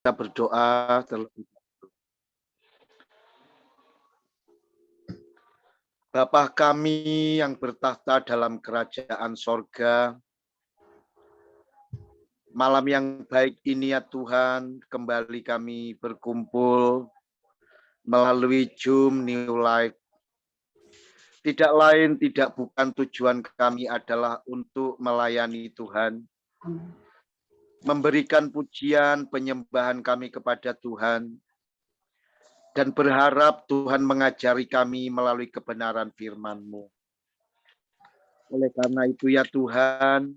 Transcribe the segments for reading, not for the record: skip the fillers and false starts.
Kita berdoa terlebih dahulu. Bapa kami yang bertahta dalam kerajaan sorga, malam yang baik ini ya Tuhan, kembali kami berkumpul melalui Zoom New Life. Tidak lain, tidak bukan tujuan kami adalah untuk melayani Tuhan, memberikan pujian, penyembahan kami kepada Tuhan, dan berharap Tuhan mengajari kami melalui kebenaran firman-Mu. Oleh karena itu ya Tuhan,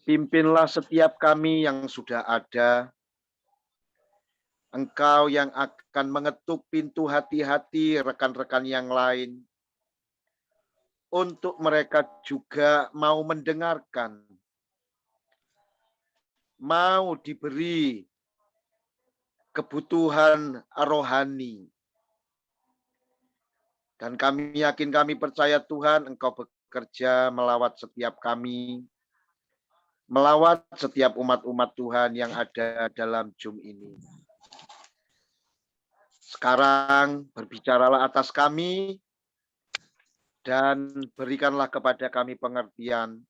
pimpinlah setiap kami yang sudah ada. Engkau yang akan mengetuk pintu hati-hati rekan-rekan yang lain, untuk mereka juga mau mendengarkan, mau diberi kebutuhan rohani. Dan kami yakin, kami percaya Tuhan, Engkau bekerja melawat setiap kami, melawat setiap umat-umat Tuhan yang ada dalam Zoom ini. Sekarang berbicaralah atas kami, dan berikanlah kepada kami pengertian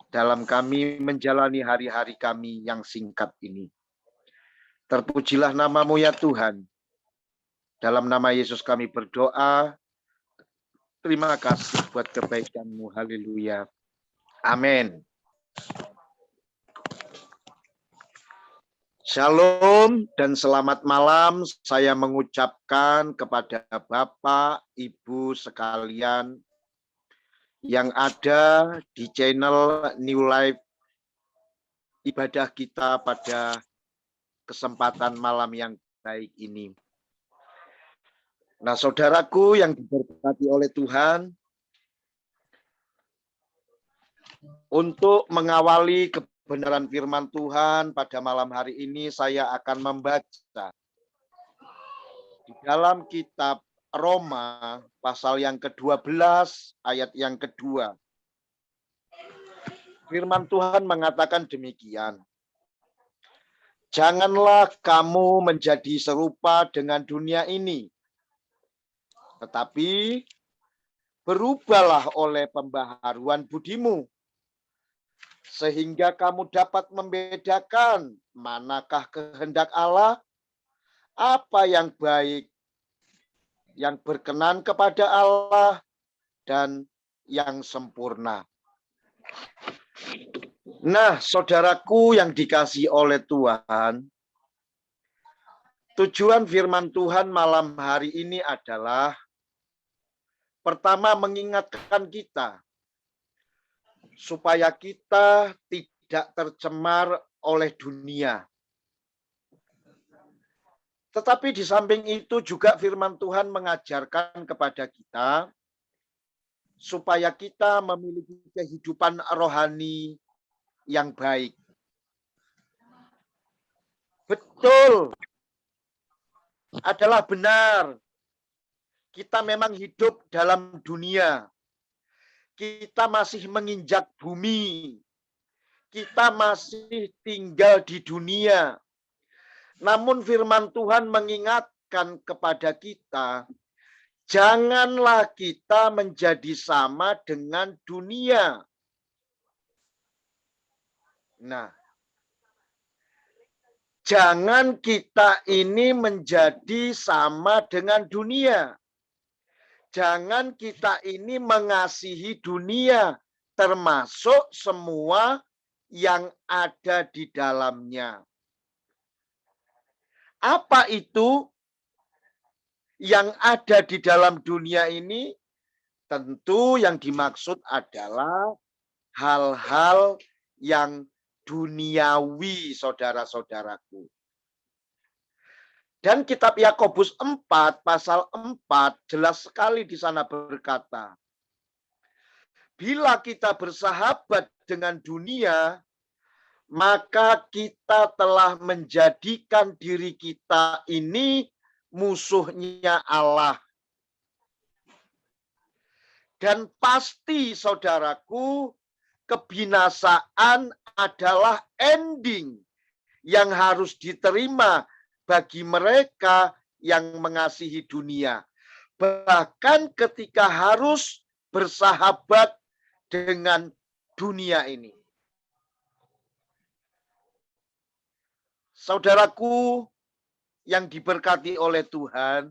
dalam kami menjalani hari-hari kami yang singkat ini. Terpujilah nama-Mu ya Tuhan. Dalam nama Yesus kami berdoa. Terima kasih buat kebaikan-Mu. Haleluya. Amin. Shalom dan selamat malam. Saya mengucapkan kepada Bapak, Ibu sekalian yang ada di channel New Life, ibadah kita pada kesempatan malam yang baik ini. Nah, saudaraku yang diberkati oleh Tuhan, untuk mengawali kebenaran firman Tuhan pada malam hari ini, saya akan membaca di dalam kitab Roma pasal yang ke-12 ayat yang kedua. Firman Tuhan mengatakan demikian. Janganlah kamu menjadi serupa dengan dunia ini, tetapi berubahlah oleh pembaharuan budimu, sehingga kamu dapat membedakan manakah kehendak Allah, apa yang baik, yang berkenan kepada Allah, dan yang sempurna. Nah, saudaraku yang dikasihi oleh Tuhan, tujuan firman Tuhan malam hari ini adalah pertama, mengingatkan kita supaya kita tidak tercemar oleh dunia. Tetapi di samping itu juga firman Tuhan mengajarkan kepada kita supaya kita memiliki kehidupan rohani yang baik. Betul, adalah benar. Kita memang hidup dalam dunia. Kita masih menginjak bumi. Kita masih tinggal di dunia. Namun firman Tuhan mengingatkan kepada kita, janganlah kita menjadi sama dengan dunia. Nah, jangan kita ini menjadi sama dengan dunia. Jangan kita ini mengasihi dunia, termasuk semua yang ada di dalamnya. Apa itu yang ada di dalam dunia ini? Tentu yang dimaksud adalah hal-hal yang duniawi, saudara-saudaraku. Dan kitab Yakobus 4 pasal 4 jelas sekali di sana berkata, bila kita bersahabat dengan dunia, maka kita telah menjadikan diri kita ini musuhnya Allah. Dan pasti saudaraku, kebinasaan adalah ending yang harus diterima bagi mereka yang mengasihi dunia. Bahkan ketika harus bersahabat dengan dunia ini. Saudaraku yang diberkati oleh Tuhan,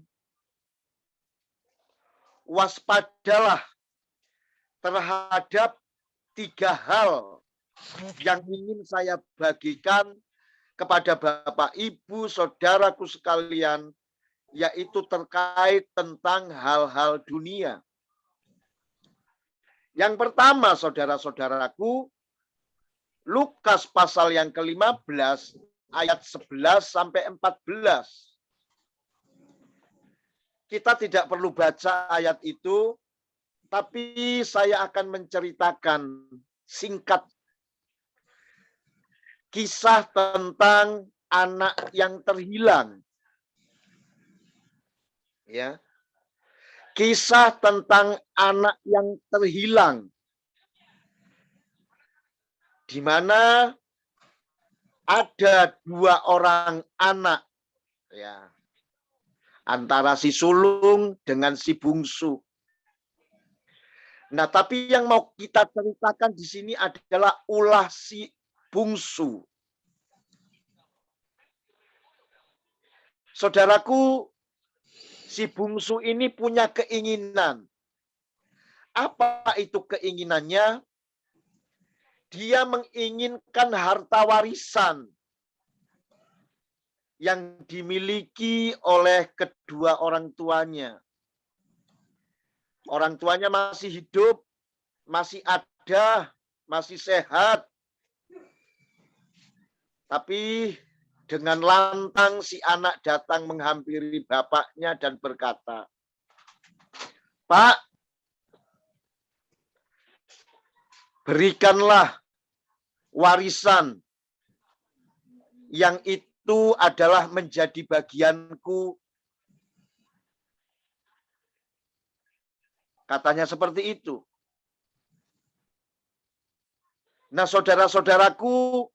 waspadalah terhadap 3 hal yang ingin saya bagikan kepada Bapak, Ibu, saudaraku sekalian, yaitu terkait tentang hal-hal dunia. Yang pertama, saudara-saudaraku, Lukas pasal yang ke-15, ayat 11 sampai 14. Kita tidak perlu baca ayat itu, tapi saya akan menceritakan singkat kisah tentang anak yang terhilang. Ya. Kisah tentang anak yang terhilang. Di mana ada 2 orang anak, ya, antara si sulung dengan si bungsu. Nah, tapi yang mau kita ceritakan di sini adalah ulah si bungsu. Saudaraku, si bungsu ini punya keinginan. Apa itu keinginannya? Dia menginginkan harta warisan yang dimiliki oleh kedua orang tuanya. Orang tuanya masih hidup, masih ada, masih sehat. Tapi dengan lantang si anak datang menghampiri bapaknya dan berkata, "Pak, berikanlah warisan yang itu adalah menjadi bagianku." Katanya seperti itu. Nah, saudara-saudaraku,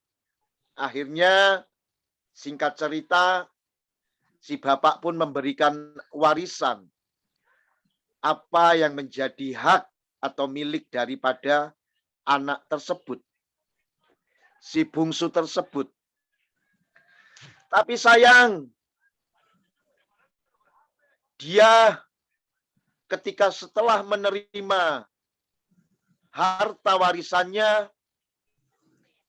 akhirnya singkat cerita, si bapak pun memberikan warisan apa yang menjadi hak atau milik daripada anak tersebut, si bungsu tersebut. Tapi sayang, dia ketika setelah menerima harta warisannya,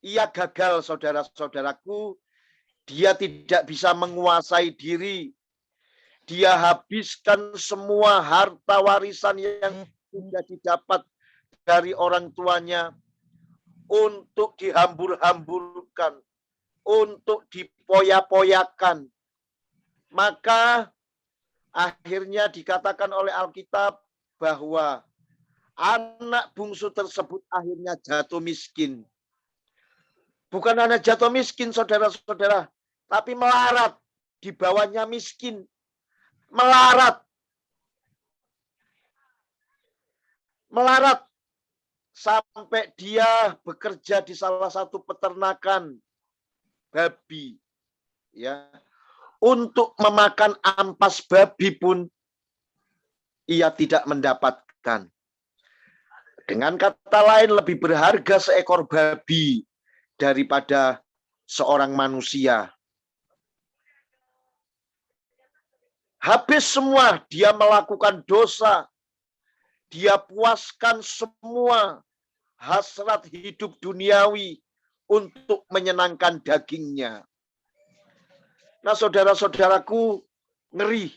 ia gagal, saudara-saudaraku. Dia tidak bisa menguasai diri. Dia habiskan semua harta warisan yang sudah didapat dari orang tuanya untuk dihambur-hamburkan, untuk dipoya-poyakan. Maka akhirnya dikatakan oleh Alkitab bahwa anak bungsu tersebut akhirnya jatuh miskin. Bukan hanya jatuh miskin, saudara-saudara, tapi melarat. Di bawahnya miskin. Melarat. Melarat. Sampai dia bekerja di salah satu peternakan babi. Ya. Untuk memakan ampas babi pun ia tidak mendapatkan. Dengan kata lain, lebih berharga seekor babi daripada seorang manusia. Habis semua, dia melakukan dosa. Dia puaskan semua hasrat hidup duniawi untuk menyenangkan dagingnya. Nah, saudara-saudaraku, ngeri.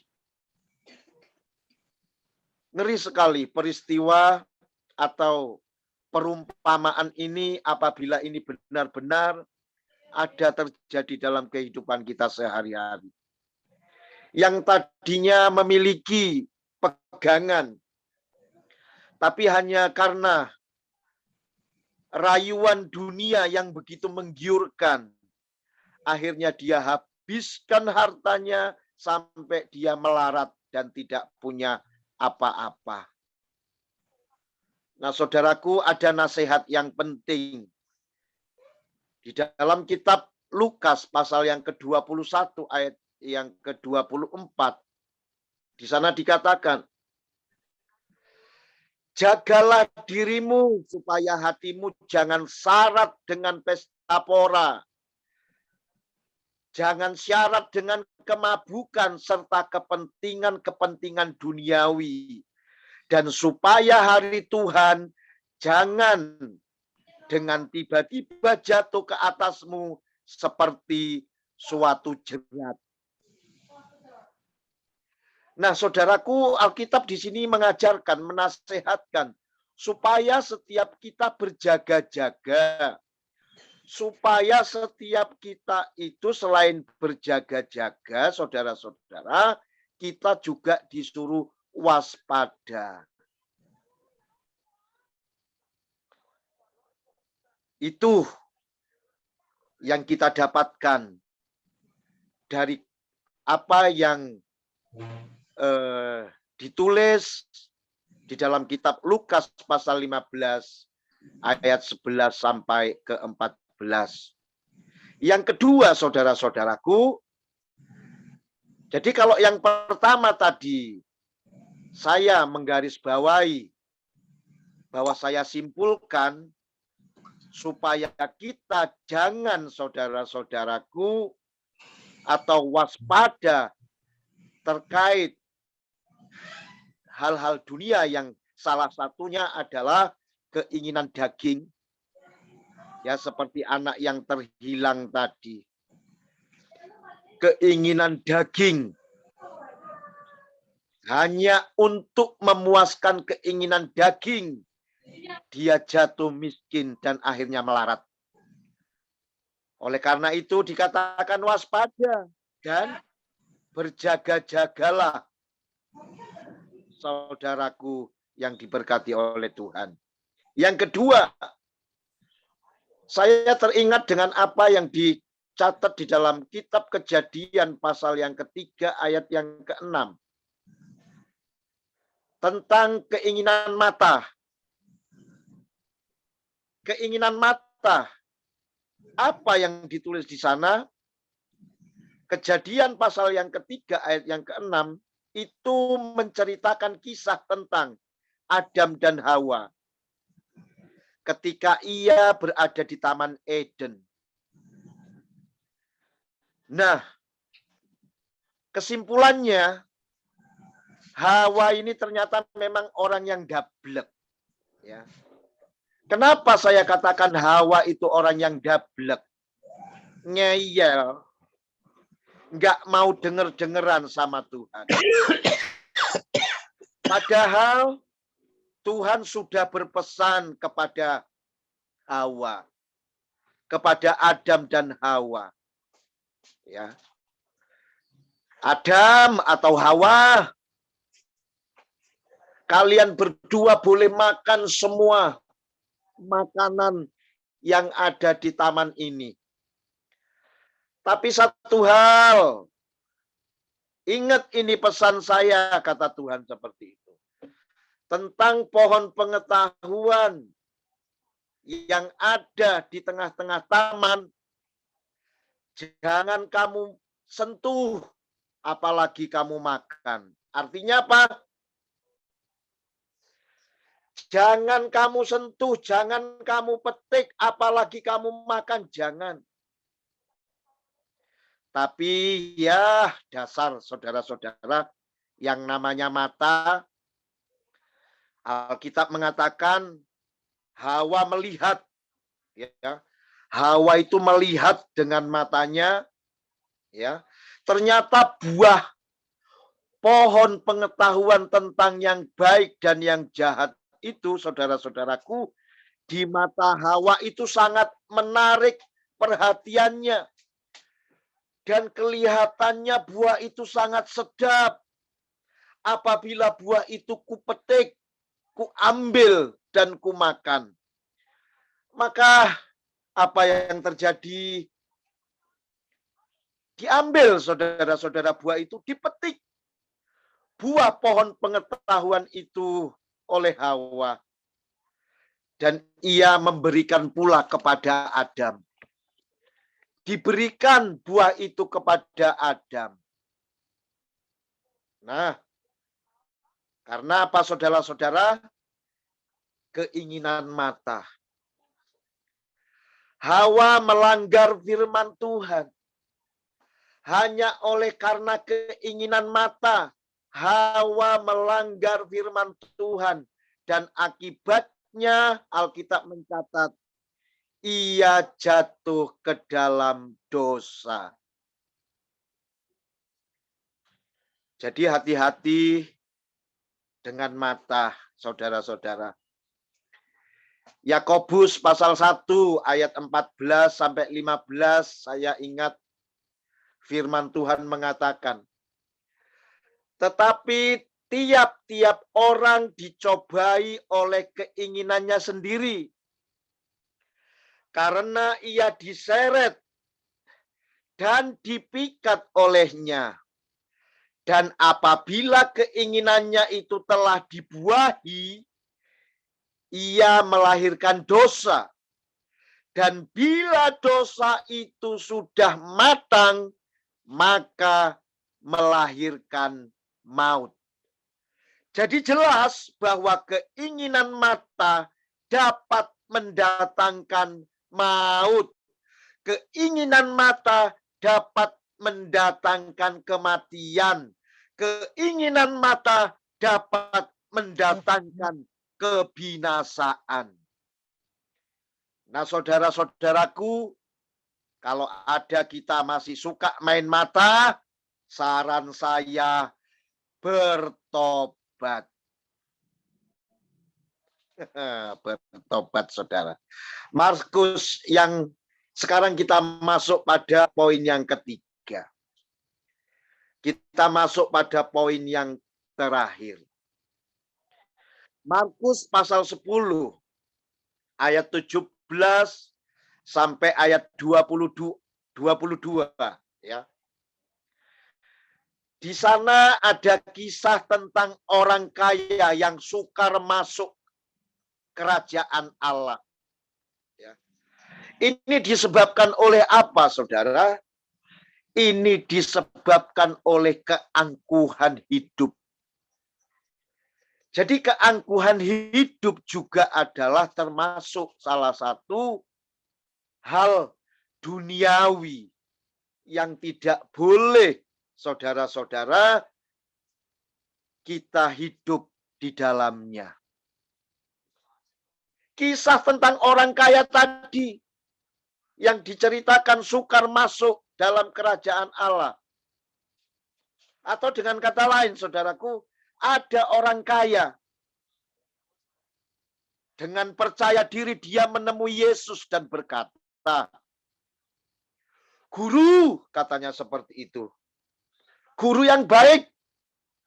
Ngeri sekali peristiwa atau perumpamaan ini apabila ini benar-benar ada terjadi dalam kehidupan kita sehari-hari. Yang tadinya memiliki pegangan, tapi hanya karena rayuan dunia yang begitu menggiurkan, akhirnya dia habiskan hartanya sampai dia melarat dan tidak punya apa-apa. Nah, saudaraku, ada nasihat yang penting. Di dalam kitab Lukas pasal yang ke-21 ayat yang ke-24. Di sana dikatakan, jagalah dirimu supaya hatimu jangan syarat dengan pesta pora. Jangan syarat dengan kemabukan serta kepentingan-kepentingan duniawi. Dan supaya hari Tuhan jangan dengan tiba-tiba jatuh ke atasmu seperti suatu jerat. Nah, saudaraku, Alkitab di sini mengajarkan, menasihatkan supaya setiap kita berjaga-jaga. Supaya setiap kita itu selain berjaga-jaga, saudara-saudara, kita juga disuruh waspada. Itu yang kita dapatkan dari apa yang ditulis di dalam kitab Lukas pasal 15 ayat 11 sampai ke 14. Yang kedua, saudara-saudaraku, jadi kalau yang pertama tadi saya menggarisbawahi bahwa saya simpulkan supaya kita jangan, saudara-saudaraku, atau waspada terkait hal-hal dunia yang salah satunya adalah keinginan daging. Ya, seperti anak yang terhilang tadi. Keinginan daging. Hanya untuk memuaskan keinginan daging, dia jatuh miskin dan akhirnya melarat. Oleh karena itu dikatakan waspada dan berjaga-jagalah, saudaraku yang diberkati oleh Tuhan. Yang kedua, saya teringat dengan apa yang dicatat di dalam kitab Kejadian pasal yang ketiga ayat yang ke-6. Tentang keinginan mata. Keinginan mata. Apa yang ditulis di sana? Kejadian pasal yang ketiga ayat yang ke-6 itu menceritakan kisah tentang Adam dan Hawa ketika ia berada di Taman Eden. Nah, kesimpulannya Hawa ini ternyata memang orang yang dablek. Ya. Kenapa saya katakan Hawa itu orang yang dablek? Ngeyel. Nggak mau denger-dengeran sama Tuhan. Padahal Tuhan sudah berpesan kepada Hawa. Kepada Adam dan Hawa. Ya. Adam atau Hawa, kalian berdua boleh makan semua makanan yang ada di taman ini. Tapi satu hal, ingat ini pesan saya, kata Tuhan seperti itu. Tentang pohon pengetahuan yang ada di tengah-tengah taman, jangan kamu sentuh, apalagi kamu makan. Artinya apa? Jangan kamu sentuh, jangan kamu petik, apalagi kamu makan, jangan. Tapi ya dasar saudara-saudara, yang namanya mata, Alkitab mengatakan Hawa melihat. Ya, Hawa itu melihat dengan matanya. Ya, ternyata buah pohon pengetahuan tentang yang baik dan yang jahat itu, saudara-saudaraku, di mata Hawa itu sangat menarik perhatiannya. Dan kelihatannya buah itu sangat sedap. Apabila buah itu kupetik, kuambil, dan kumakan. Maka apa yang terjadi? Diambil, saudara-saudara, buah itu dipetik. Buah pohon pengetahuan itu oleh Hawa. Dan ia memberikan pula kepada Adam. diberikan buah itu kepada Adam. Nah, karena apa saudara-saudara? Keinginan mata. Hawa melanggar firman Tuhan. Hanya oleh karena keinginan mata, Hawa melanggar firman Tuhan. Dan akibatnya Alkitab mencatat, ia jatuh ke dalam dosa. Jadi hati-hati dengan mata, saudara-saudara. Yakobus pasal 1 ayat 14 sampai 15, saya ingat firman Tuhan mengatakan, tetapi tiap-tiap orang dicobai oleh keinginannya sendiri. Karena ia diseret dan dipikat olehnya. Dan apabila keinginannya itu telah dibuahi, ia melahirkan dosa. Dan bila dosa itu sudah matang, maka melahirkan maut. Jadi jelas bahwa keinginan mata dapat mendatangkan maut. Keinginan mata dapat mendatangkan kematian. Keinginan mata dapat mendatangkan kebinasaan. Nah, saudara-saudaraku, kalau ada kita masih suka main mata, saran saya bertobat. Bertobat, saudara. Markus yang sekarang kita masuk pada poin yang ketiga. Kita masuk pada poin yang terakhir. Markus pasal 10 ayat 17 sampai ayat 22 ya. Di sana ada kisah tentang orang kaya yang sukar masuk kerajaan Allah. Ya. Ini disebabkan oleh apa, saudara? Ini disebabkan oleh keangkuhan hidup. Jadi keangkuhan hidup juga adalah termasuk salah satu hal duniawi yang tidak boleh, saudara-saudara, kita hidup di dalamnya. Kisah tentang orang kaya tadi yang diceritakan sukar masuk dalam kerajaan Allah. Atau dengan kata lain, saudaraku, ada orang kaya. Dengan percaya diri dia menemui Yesus dan berkata, Guru, katanya seperti itu. Guru yang baik.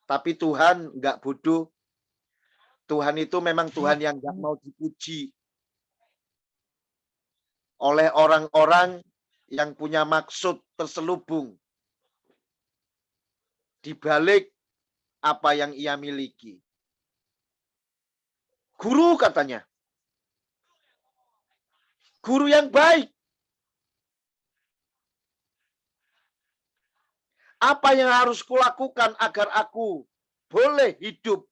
Tapi Tuhan nggak bodoh. Tuhan itu memang Tuhan yang nggak mau dipuji oleh orang-orang yang punya maksud terselubung di balik apa yang ia miliki. Guru, katanya. Guru yang baik. Apa yang harus kulakukan agar aku boleh hidup?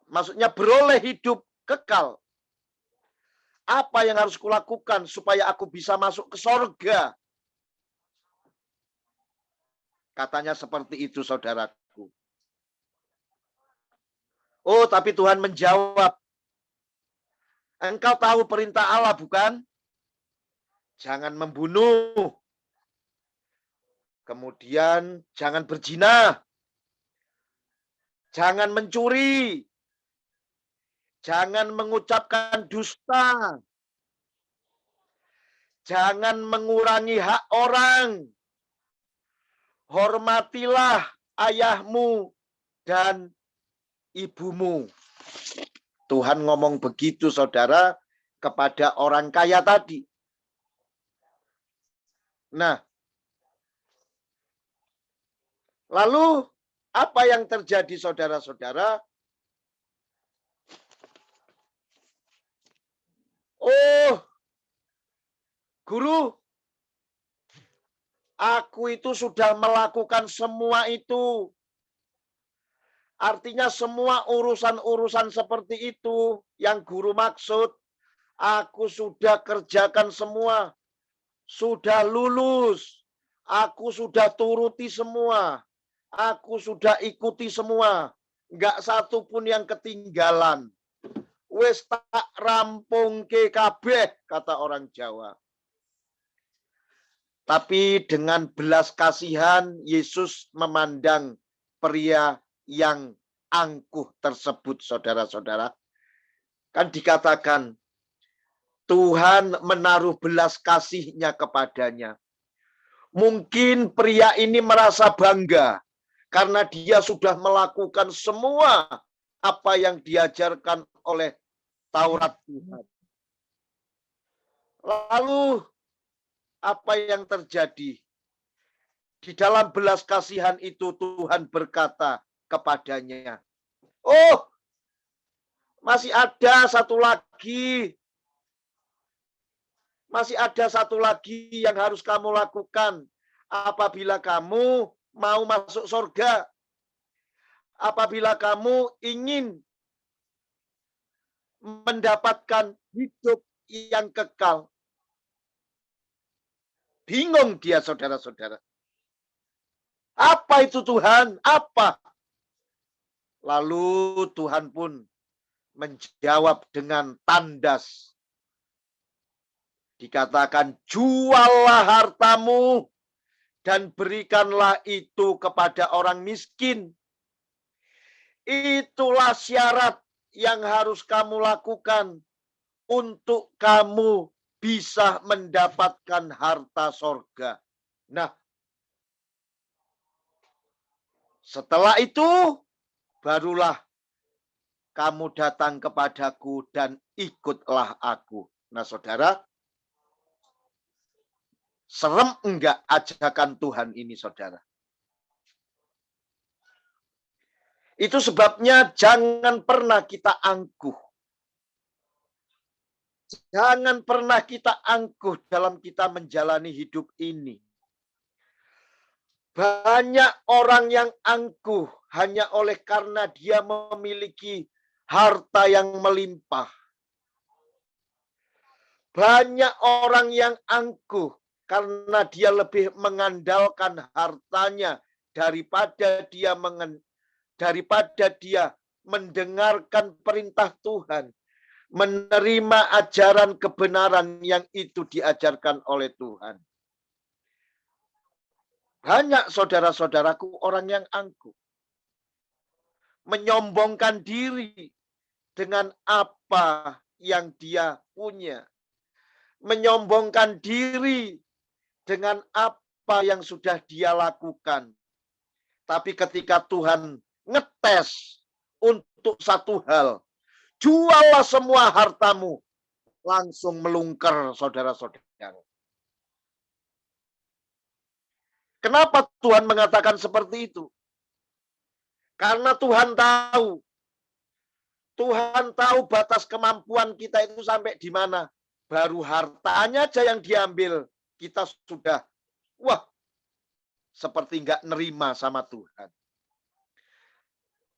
Maksudnya beroleh hidup kekal. Apa yang harus kulakukan supaya aku bisa masuk ke sorga? Katanya seperti itu, saudaraku. Oh, tapi Tuhan menjawab. Engkau tahu perintah Allah, bukan? Jangan membunuh. Kemudian jangan berzina. Jangan mencuri. Jangan mengucapkan dusta. Jangan mengurangi hak orang. Hormatilah ayahmu dan ibumu. Tuhan ngomong begitu, saudara, kepada orang kaya tadi. Nah, lalu apa yang terjadi, saudara-saudara? Oh, guru, Aku itu sudah melakukan semua itu. Artinya semua urusan-urusan seperti itu yang guru maksud, aku sudah kerjakan semua. Sudah lulus. Aku sudah turuti semua. Aku sudah ikuti semua. Enggak satu pun yang ketinggalan. Wis tak rampung ke kabeh, kata orang Jawa. Tapi dengan belas kasihan, Yesus memandang pria yang angkuh tersebut, saudara-saudara. Kan dikatakan, Tuhan menaruh belas kasihnya kepadanya. Mungkin pria ini merasa bangga karena dia sudah melakukan semua apa yang diajarkan oleh Taurat Tuhan. Lalu apa yang terjadi? Di dalam belas kasihan itu Tuhan berkata kepadanya, "Oh, masih ada satu lagi. Masih ada satu lagi yang harus kamu lakukan apabila kamu mau masuk surga. Apabila kamu ingin mendapatkan hidup yang kekal." Bingung dia, saudara-saudara. Apa itu Tuhan? Apa? Lalu Tuhan pun menjawab dengan tandas. Dikatakan, juallah hartamu dan berikanlah itu kepada orang miskin. Itulah syarat yang harus kamu lakukan untuk kamu bisa mendapatkan harta sorga. Nah, setelah itu barulah kamu datang kepadaku dan ikutlah aku. Nah, saudara, serem enggak ajakan Tuhan ini, saudara? Itu sebabnya jangan pernah kita angkuh. Jangan pernah kita angkuh dalam kita menjalani hidup ini. Banyak orang yang angkuh hanya oleh karena dia memiliki harta yang melimpah. Banyak orang yang angkuh karena dia lebih mengandalkan hartanya daripada dia mendengarkan perintah Tuhan, menerima ajaran kebenaran yang itu diajarkan oleh Tuhan. Banyak saudara-saudaraku orang yang angkuh, menyombongkan diri dengan apa yang dia punya, menyombongkan diri dengan apa yang sudah dia lakukan. Tapi ketika Tuhan ngetes untuk satu hal, juallah semua hartamu, langsung melungker, saudara-saudara. Kenapa Tuhan mengatakan seperti itu? Karena Tuhan tahu batas kemampuan kita itu sampai di mana. Baru hartanya aja yang diambil, kita sudah, wah, seperti nggak nerima sama Tuhan.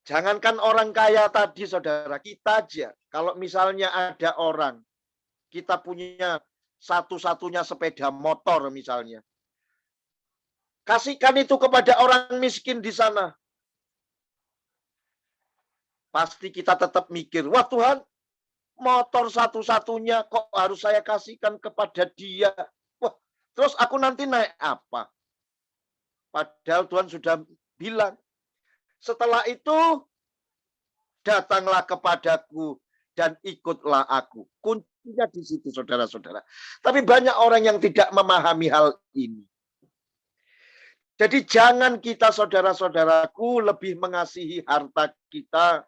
Jangankan orang kaya tadi, saudara, kita aja. Kalau misalnya ada orang, kita punya satu-satunya sepeda motor misalnya. Kasihkan itu kepada orang miskin di sana. Pasti kita tetap mikir, wah Tuhan, motor satu-satunya kok harus saya kasihkan kepada dia. Wah, terus aku nanti naik apa? Padahal Tuhan sudah bilang, setelah itu datanglah kepadaku dan ikutlah aku. Kuncinya di situ, saudara-saudara. Tapi banyak orang yang tidak memahami hal ini. Jadi jangan kita, saudara-saudaraku, lebih mengasihi harta kita.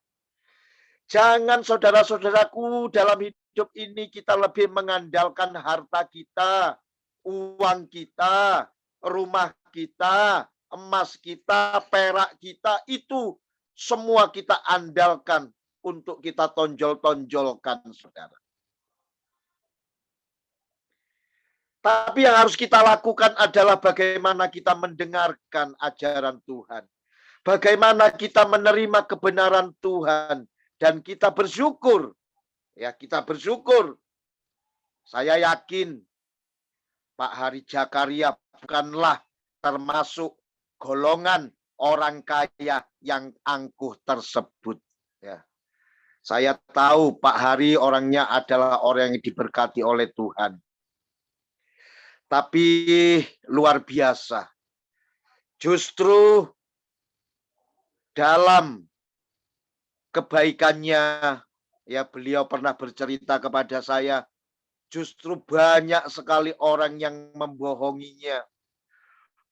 Jangan, saudara-saudaraku, dalam hidup ini kita lebih mengandalkan harta kita, uang kita, rumah kita, emas kita, perak kita, itu semua kita andalkan untuk kita tonjol-tonjolkan, saudara. Tapi yang harus kita lakukan adalah bagaimana kita mendengarkan ajaran Tuhan. Bagaimana kita menerima kebenaran Tuhan. Dan kita bersyukur. Ya, kita bersyukur. Saya yakin Pak Hari Jakaria bukanlah termasuk golongan orang kaya yang angkuh tersebut. Ya. Saya tahu Pak Hari orangnya adalah orang yang diberkati oleh Tuhan. Tapi luar biasa. Justru dalam kebaikannya, ya beliau pernah bercerita kepada saya, justru banyak sekali orang yang membohonginya.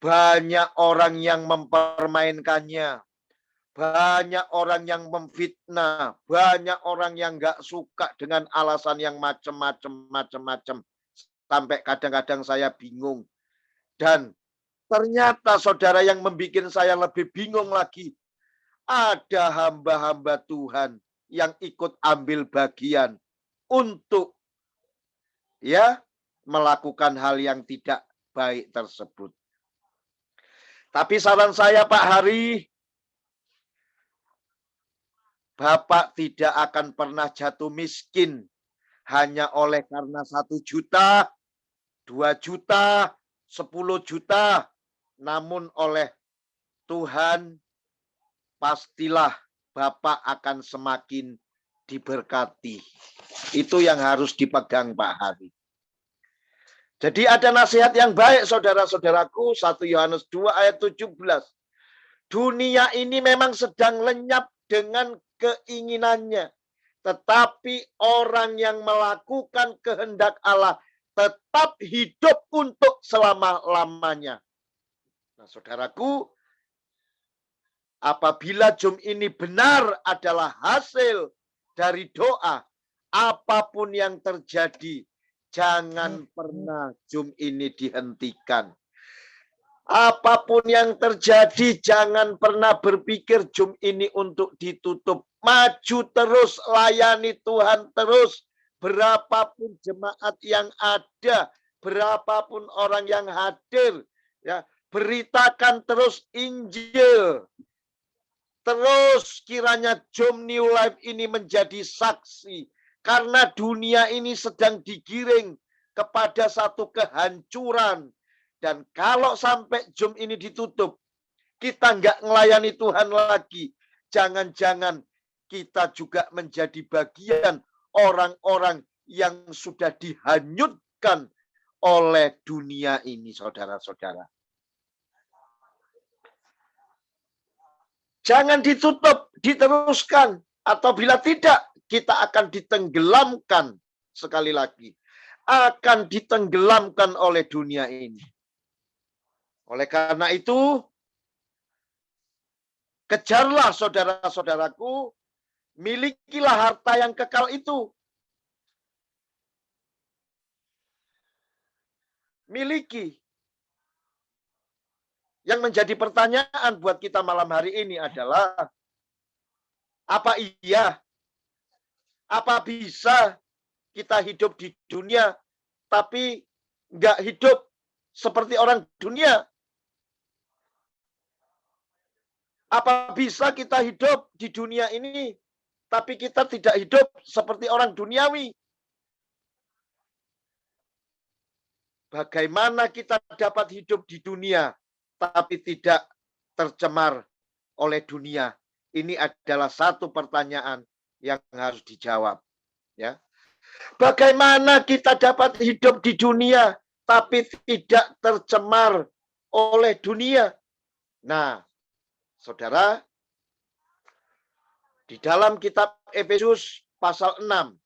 Banyak orang yang mempermainkannya. Banyak orang yang memfitnah. Banyak orang yang nggak suka dengan alasan yang macam-macam. Sampai kadang-kadang saya bingung. Dan ternyata saudara yang membuat saya lebih bingung lagi. Ada hamba-hamba Tuhan yang ikut ambil bagian untuk ya melakukan hal yang tidak baik tersebut. Tapi saran saya Pak Hari, Bapak tidak akan pernah jatuh miskin hanya oleh karena 1 juta, 2 juta, 10 juta. Namun oleh Tuhan, pastilah Bapak akan semakin diberkati. Itu yang harus dipegang Pak Hari. Jadi ada nasihat yang baik saudara-saudaraku, 1 Yohanes 2 ayat 17. Dunia ini memang sedang lenyap dengan keinginannya. Tetapi orang yang melakukan kehendak Allah tetap hidup untuk selama-lamanya. Nah, saudaraku, apabila jum ini benar adalah hasil dari doa, apapun yang terjadi, jangan pernah jum ini dihentikan. Apapun yang terjadi, jangan pernah berpikir jum ini untuk ditutup. Maju terus, layani Tuhan terus. Berapapun jemaat yang ada, berapapun orang yang hadir, ya, beritakan terus Injil. Terus kiranya Jom New Life ini menjadi saksi. Karena dunia ini sedang digiring kepada satu kehancuran. Dan kalau sampai Jom ini ditutup, kita nggak melayani Tuhan lagi. Jangan-jangan kita juga menjadi bagian orang-orang yang sudah dihanyutkan oleh dunia ini, saudara-saudara. Jangan ditutup, diteruskan. Atau bila tidak, kita akan ditenggelamkan. Sekali lagi, akan ditenggelamkan oleh dunia ini. Oleh karena itu, kejarlah saudara-saudaraku, milikilah harta yang kekal itu. Miliki. Yang menjadi pertanyaan buat kita malam hari ini adalah, apa iya? Apa bisa kita hidup di dunia, tapi nggak hidup seperti orang dunia? Apa bisa kita hidup di dunia ini, tapi kita tidak hidup seperti orang duniawi? Bagaimana kita dapat hidup di dunia, tapi tidak tercemar oleh dunia? Ini adalah satu pertanyaan yang harus dijawab. Ya, bagaimana kita dapat hidup di dunia, tapi tidak tercemar oleh dunia? Nah, saudara, di dalam kitab Efesus pasal 6,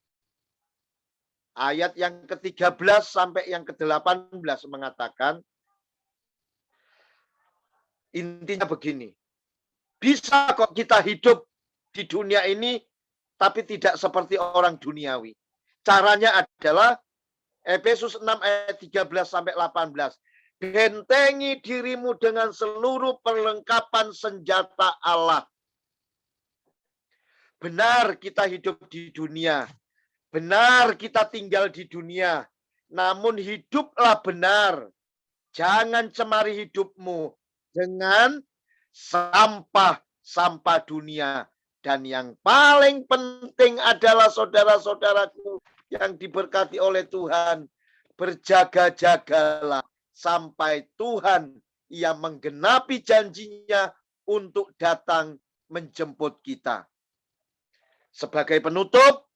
ayat yang ke-13 sampai yang ke-18 mengatakan, intinya begini, bisa kok kita hidup di dunia ini, tapi tidak seperti orang duniawi. Caranya adalah Efesus 6 ayat 13 sampai 18. Bentengi dirimu dengan seluruh perlengkapan senjata Allah. Benar kita hidup di dunia. Benar kita tinggal di dunia. namun hiduplah benar. Jangan cemari hidupmu dengan sampah-sampah dunia. Dan yang paling penting adalah saudara-saudaraku yang diberkati oleh Tuhan, berjaga-jagalah sampai Tuhan yang menggenapi janjinya untuk datang menjemput kita. Sebagai penutup,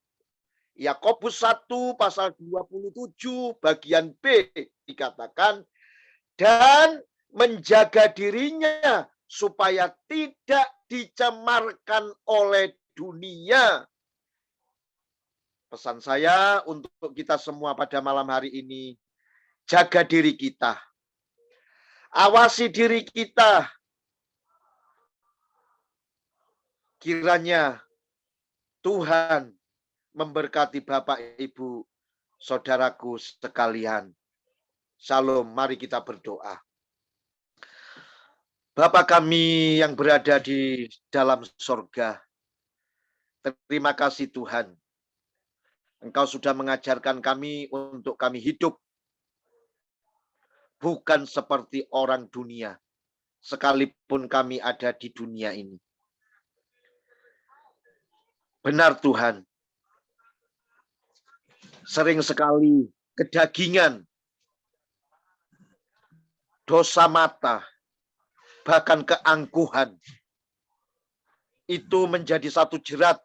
Yakobus 1 pasal 27 bagian B dikatakan, dan menjaga dirinya supaya tidak dicemarkan oleh dunia. Pesan saya untuk kita semua pada malam hari ini, jaga diri kita. Awasi diri kita. Kiranya Tuhan memberkati Bapak, Ibu, saudaraku sekalian. Shalom, mari kita berdoa. Bapa kami yang berada di dalam sorga, terima kasih Tuhan. Engkau sudah mengajarkan kami untuk kami hidup bukan seperti orang dunia, sekalipun kami ada di dunia ini. Benar Tuhan, sering sekali kedagingan, dosa mata, bahkan keangkuhan, itu menjadi satu jerat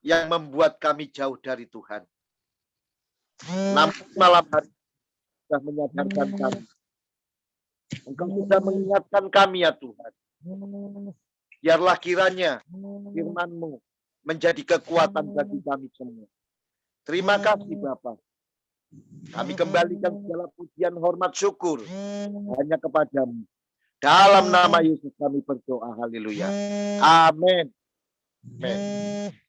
yang membuat kami jauh dari Tuhan. Namun malam hari sudah menyadarkan kami. Engkau sudah mengingatkan kami ya Tuhan. Biarlah kiranya firman-Mu menjadi kekuatan bagi kami semua. Terima kasih Bapa. Kami kembalikan segala pujian, hormat, syukur hanya kepadamu. Dalam nama Yesus kami berdoa. Haleluya. Amin. Amin.